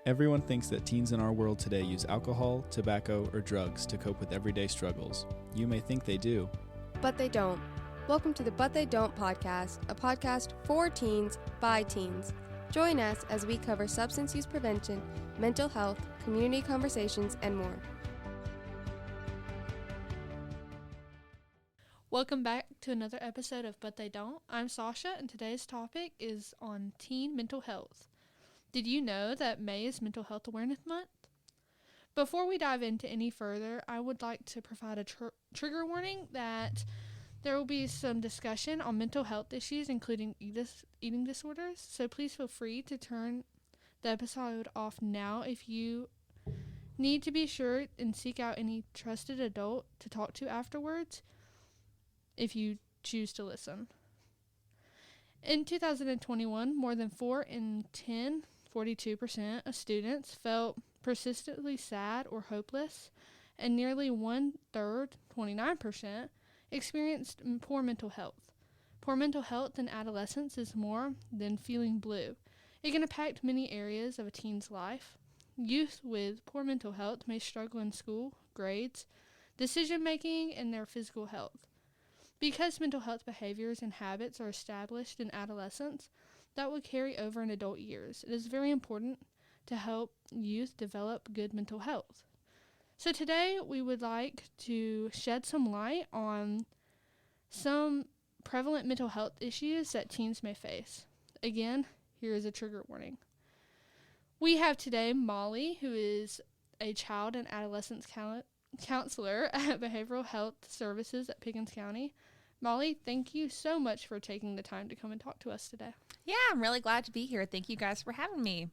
Everyone thinks that teens in our world today use alcohol, tobacco, or drugs to cope with everyday struggles. You may think they do, but they don't. Welcome to the But They Don't podcast, a podcast for teens by teens. Join us as we cover substance use prevention, mental health, community conversations, and more. Welcome back to another episode of But They Don't. I'm Sasha, and today's topic is on teen mental health. Did you know that May is Mental Health Awareness Month? Before we dive into any further, I would like to provide a trigger warning that there will be some discussion on mental health issues, including eating disorders, so please feel free to turn the episode off now if you need to be sure and seek out any trusted adult to talk to afterwards if you choose to listen. In 2021, more than 4 in 10, 42% of students felt persistently sad or hopeless, and nearly 1/3, 29%, experienced poor mental health. Poor mental health in adolescence is more than feeling blue. It can impact many areas of a teen's life. Youth with poor mental health may struggle in school, grades, decision-making, and their physical health. Because mental health behaviors and habits are established in adolescence, that will carry over in adult years. It is very important to help youth develop good mental health. So today we would like to shed some light on some prevalent mental health issues that teens may face. Again, here is a trigger warning. We have today Molly, who is a child and adolescent counselor at Behavioral Health Services at Pickens County. Molly, thank you so much for taking the time to come and talk to us today. Yeah, I'm really glad to be here. Thank you guys for having me.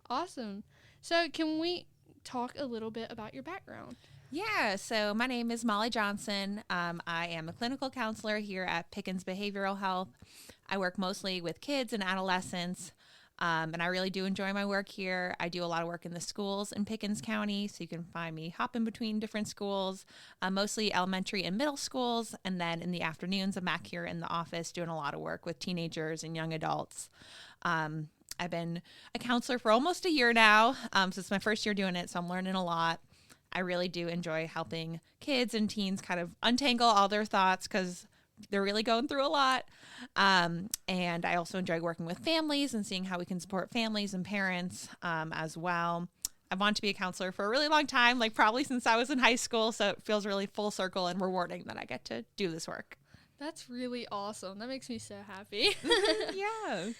Awesome. So can we talk a little bit about your background? Yeah, so my name is Molly Johnson. I am a clinical counselor here at Pickens Behavioral Health. I work mostly with kids and adolescents, and I really do enjoy my work here. I do a lot of work in the schools in Pickens County, so you can find me hopping between different schools, mostly elementary and middle schools, and then in the afternoons I'm back here in the office doing a lot of work with teenagers and young adults. I've been a counselor for almost a year now, so it's my first year doing it, so I'm learning a lot. I really do enjoy helping kids and teens kind of untangle all their thoughts because they're really going through a lot. And I also enjoy working with families and seeing how we can support families and parents as well. I've wanted to be a counselor for a really long time, like probably since I was in high school, so it feels really full circle and rewarding that I get to do this work. That's really awesome. That makes me so happy. Yeah.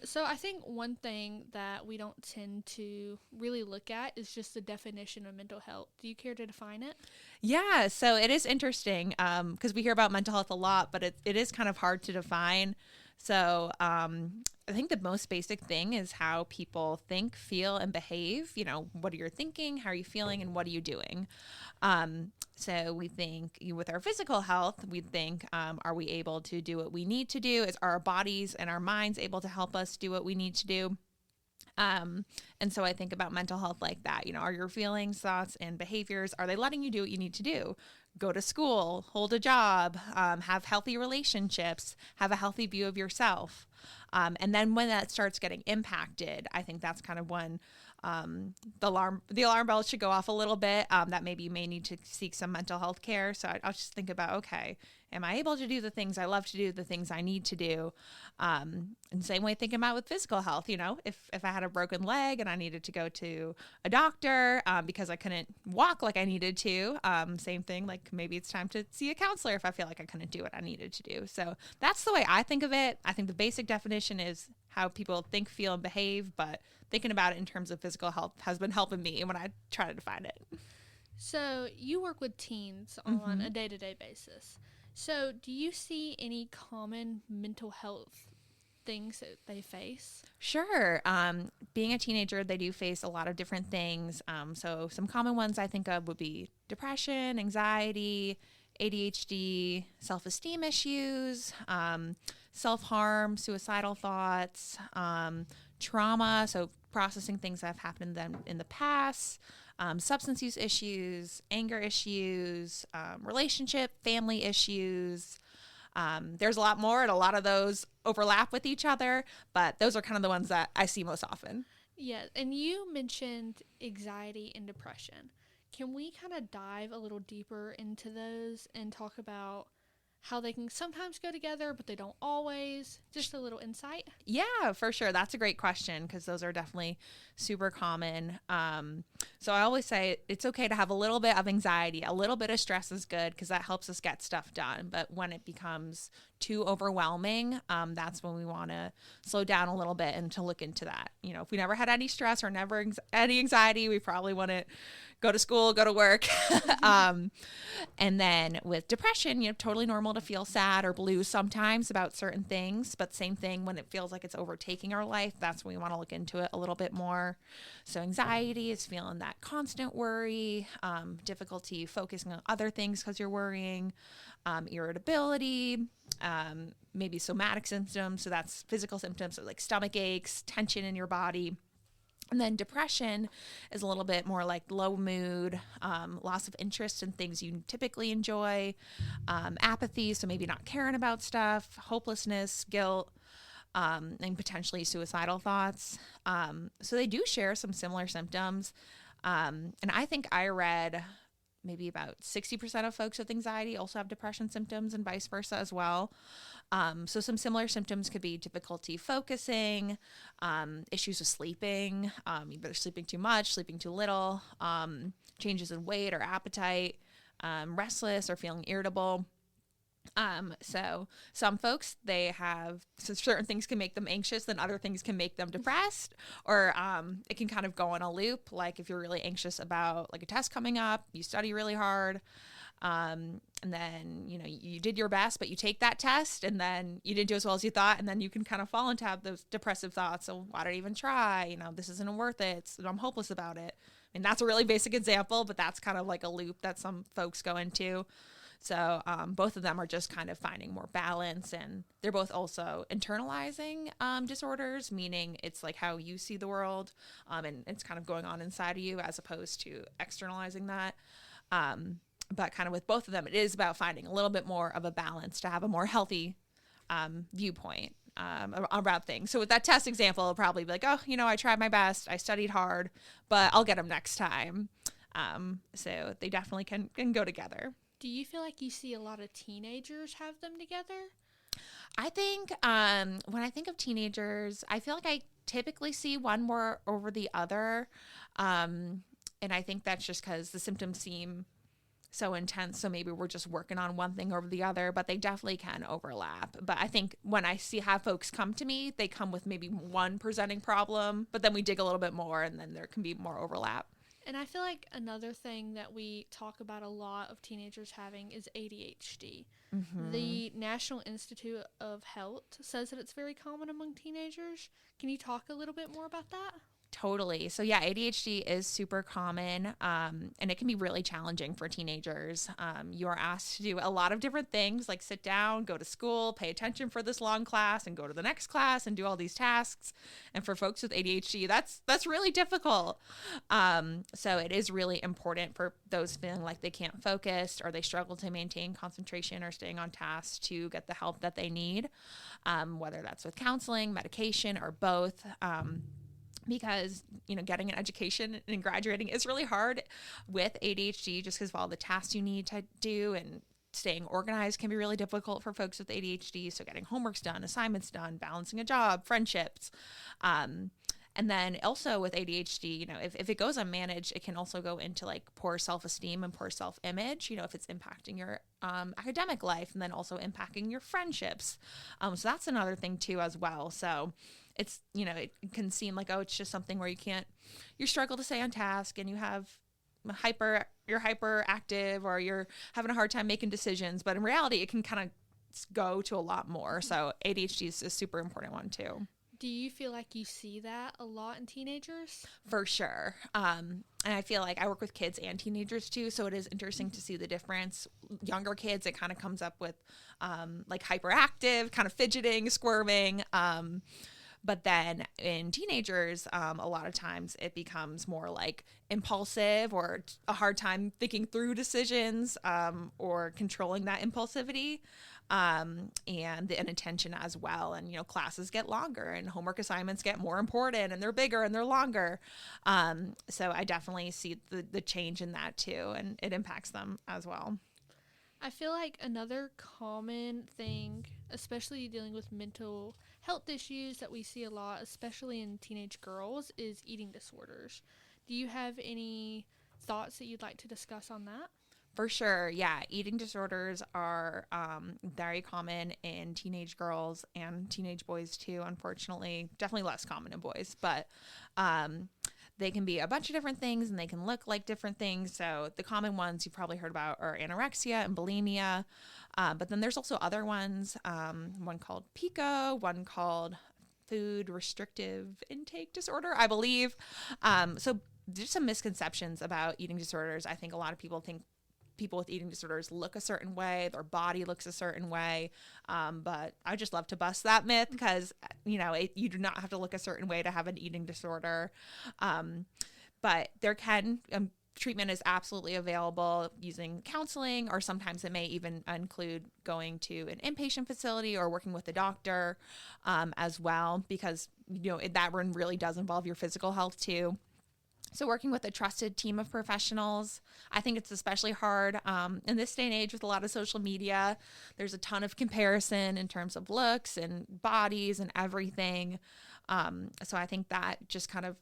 So I think one thing that we don't tend to really look at is just the definition of mental health. Do you care to define it? Yeah, so it is interesting because we hear about mental health a lot, but it is kind of hard to define. So I think the most basic thing is how people think, feel, and behave. You know, what are you thinking, how are you feeling, and what are you doing? So we think with our physical health, we think, are we able to do what we need to do? Are our bodies and our minds able to help us do what we need to do? And so I think about mental health like that. You know, are your feelings, thoughts, and behaviors, are they letting you do what you need to do? Go to school, hold a job, have healthy relationships, have a healthy view of yourself. And then when that starts getting impacted, I think that's kind of when the alarm bells should go off a little bit, that maybe you may need to seek some mental health care. So I'll just think about, okay, am I able to do the things I love to do, the things I need to do? And same way thinking about with physical health, you know, if I had a broken leg and I needed to go to a doctor because I couldn't walk like I needed to, same thing, like maybe it's time to see a counselor if I feel like I couldn't do what I needed to do. So that's the way I think of it. I think the basic definition is how people think, feel, and behave, but thinking about it in terms of physical health has been helping me when I try to define it. So you work with teens on a day-to-day basis. So do you see any common mental health things that they face? Sure. Being a teenager, they do face a lot of different things. So some common ones I think of would be depression, anxiety, ADHD, self-esteem issues, self-harm, suicidal thoughts, trauma, so processing things that have happened to them in the past, substance use issues, anger issues, relationship, family issues. There's a lot more, and a lot of those overlap with each other, but those are kind of the ones that I see most often. Yeah, and you mentioned anxiety and depression. Can we kind of dive a little deeper into those and talk about how they can sometimes go together, but they don't always? Just a little insight. Yeah, for sure. That's a great question because those are definitely super common. So I always say it's okay to have a little bit of anxiety. A little bit of stress is good because that helps us get stuff done. But when it becomes too overwhelming, that's when we want to slow down a little bit and to look into that. If we never had any stress or never any anxiety, we probably want to go to school, go to work. And then with depression, totally normal to feel sad or blue sometimes about certain things, but same thing when it feels like it's overtaking our life, that's when we want to look into it a little bit more. So anxiety is feeling that constant worry, difficulty focusing on other things because you're worrying, irritability, maybe somatic symptoms. So that's physical symptoms, so like stomach aches, tension in your body. And then depression is a little bit more like low mood, loss of interest in things you typically enjoy, apathy, so maybe not caring about stuff, hopelessness, guilt, and potentially suicidal thoughts. So they do share some similar symptoms. And I think I read maybe about 60% of folks with anxiety also have depression symptoms and vice versa as well. So some similar symptoms could be difficulty focusing, issues with sleeping, either sleeping too much, sleeping too little, changes in weight or appetite, restless or feeling irritable. So some folks, they have certain things can make them anxious, then other things can make them depressed, or it can kind of go on a loop. Like if you're really anxious about like a test coming up, you study really hard. And then, you did your best, but you take that test and then you didn't do as well as you thought. And then you can kind of fall into have those depressive thoughts. So why did I even try? This isn't worth it. I'm hopeless about it. And that's a really basic example, but that's kind of like a loop that some folks go into. So both of them are just kind of finding more balance, and they're both also internalizing disorders, meaning it's like how you see the world, and it's kind of going on inside of you as opposed to externalizing that. But kind of with both of them, it is about finding a little bit more of a balance to have a more healthy viewpoint about things. So with that test example, it'll probably be like, oh, I tried my best, I studied hard, but I'll get them next time. So they definitely can go together. Do you feel like you see a lot of teenagers have them together? I think when I think of teenagers, I feel like I typically see one more over the other. And I think that's just because the symptoms seem so intense. So maybe we're just working on one thing over the other, but they definitely can overlap. But I think when I have folks come to me, they come with maybe one presenting problem, but then we dig a little bit more and then there can be more overlap. And I feel like another thing that we talk about a lot of teenagers having is ADHD. Mm-hmm. The National Institute of Health says that it's very common among teenagers. Can you talk a little bit more about that? Totally. So yeah, ADHD is super common, and it can be really challenging for teenagers. You are asked to do a lot of different things, like sit down, go to school, pay attention for this long class, and go to the next class and do all these tasks. And for folks with ADHD, that's really difficult. So it is really important for those feeling like they can't focus or they struggle to maintain concentration or staying on task to get the help that they need, whether that's with counseling, medication, or both. Because, getting an education and graduating is really hard with ADHD just because of all the tasks you need to do, and staying organized can be really difficult for folks with ADHD. So getting homeworks done, assignments done, balancing a job, friendships. And then also with ADHD, if it goes unmanaged, it can also go into like poor self-esteem and poor self-image, if it's impacting your academic life and then also impacting your friendships. So that's another thing too as well. So it's, it can seem like, oh, it's just something where you struggle to stay on task and you're hyperactive or you're having a hard time making decisions. But in reality, it can kind of go to a lot more. So ADHD is a super important one too. Do you feel like you see that a lot in teenagers? For sure. And I feel like I work with kids and teenagers too, so it is interesting to see the difference. Younger kids, it kind of comes up with like hyperactive, kind of fidgeting, squirming. But then in teenagers, a lot of times it becomes more like impulsive or a hard time thinking through decisions or controlling that impulsivity. and attention as well. And, classes get longer and homework assignments get more important and they're bigger and they're longer. So I definitely see the change in that too, and it impacts them as well. I feel like another common thing, especially dealing with mental health issues that we see a lot, especially in teenage girls, is eating disorders. Do you have any thoughts that you'd like to discuss on that? For sure. Yeah. Eating disorders are very common in teenage girls and teenage boys too, unfortunately. Definitely less common in boys, but they can be a bunch of different things and they can look like different things. So the common ones you've probably heard about are anorexia and bulimia. But then there's also other ones, one called PICO, one called food restrictive intake disorder, I believe. So there's some misconceptions about eating disorders. I think a lot of people think people with eating disorders look a certain way, their body looks a certain way. But I just love to bust that myth because, you do not have to look a certain way to have an eating disorder. But there can, treatment is absolutely available using counseling, or sometimes it may even include going to an inpatient facility or working with a doctor as well, because, that one really does involve your physical health too. So working with a trusted team of professionals, I think it's especially hard in this day and age with a lot of social media. There's a ton of comparison in terms of looks and bodies and everything. So I think that just kind of,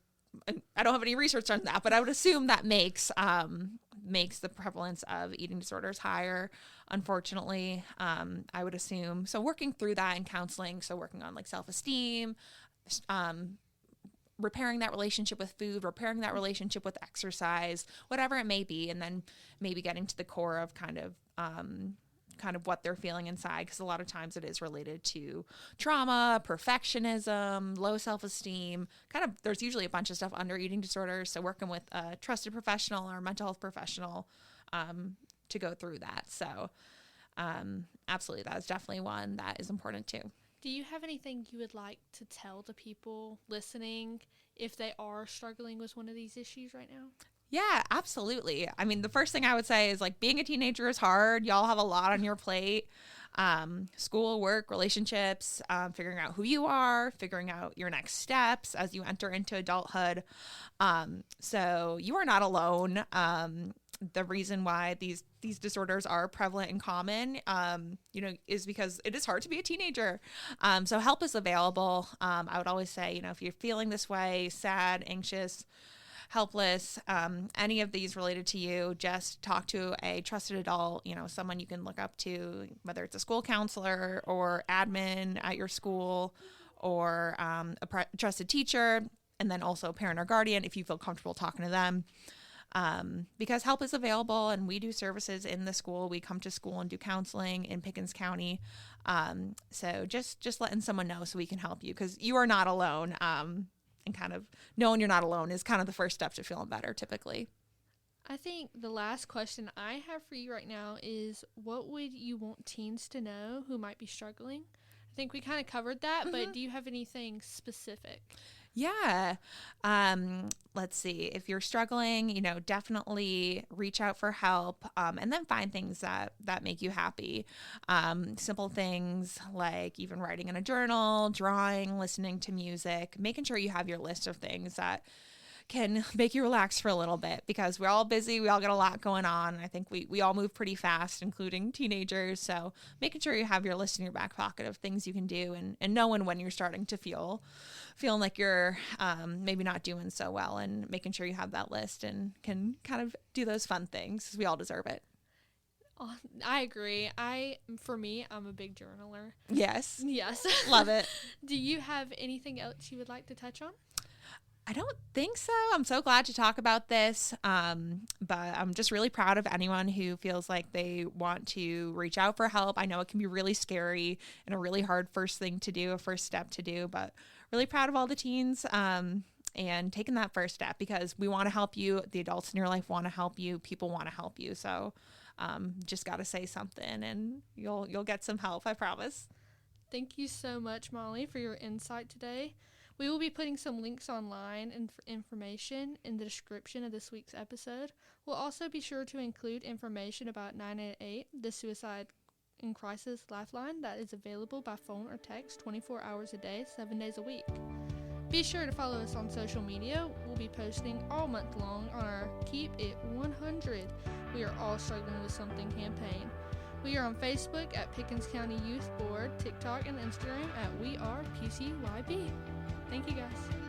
I don't have any research on that, but I would assume that makes the prevalence of eating disorders higher, unfortunately. I would assume. So working through that in counseling, so working on like self-esteem, repairing that relationship with food, repairing that relationship with exercise, whatever it may be, and then maybe getting to the core of kind of what they're feeling inside, because a lot of times it is related to trauma, perfectionism, low self-esteem. There's usually a bunch of stuff under eating disorders, so working with a trusted professional or a mental health professional to go through that. So absolutely, that is definitely one that is important too. Do you have anything you would like to tell the people listening if they are struggling with one of these issues right now? Yeah, absolutely. I mean, the first thing I would say is like being a teenager is hard. Y'all have a lot on your plate. School, work, relationships, figuring out who you are, figuring out your next steps as you enter into adulthood. So you are not alone. The reason why these disorders are prevalent and common, is because it is hard to be a teenager. So help is available. I would always say, if you're feeling this way, sad, anxious, helpless, any of these related to you, just talk to a trusted adult, someone you can look up to, whether it's a school counselor or admin at your school, or a trusted teacher, and then also a parent or guardian if you feel comfortable talking to them. Because help is available, and we do services in the school. We come to school and do counseling in Pickens County. So just letting someone know so we can help you, because you are not alone. And kind of knowing you're not alone is kind of the first step to feeling better typically. I think the last question I have for you right now is, what would you want teens to know who might be struggling? I think we kind of covered that, but do you have anything specific? Yeah. Let's see. If you're struggling, definitely reach out for help, and then find things that make you happy. Simple things like even writing in a journal, drawing, listening to music, making sure you have your list of things that can make you relax for a little bit, because we're all busy. We all got a lot going on. I think we all move pretty fast, including teenagers. So making sure you have your list in your back pocket of things you can do, and knowing when you're starting to feeling like you're maybe not doing so well, and making sure you have that list and can kind of do those fun things, because we all deserve it. Oh, I agree. For me, I'm a big journaler. Yes. Love it. Do you have anything else you would like to touch on? I don't think so. I'm so glad to talk about this, but I'm just really proud of anyone who feels like they want to reach out for help. I know it can be really scary and a really hard first step to do, but really proud of all the teens and taking that first step, because we want to help you. The adults in your life want to help you. People want to help you. So just got to say something, and you'll get some help, I promise. Thank you so much, Molly, for your insight today. We will be putting some links online and information in the description of this week's episode. We'll also be sure to include information about 988, the suicide and Crisis Lifeline that is available by phone or text 24 hours a day, 7 days a week. Be sure to follow us on social media. We'll be posting all month long on our Keep It 100. We are all struggling with something campaign. We are on Facebook at Pickens County Youth Board, TikTok, and Instagram at We Are PCYB. Thank you guys.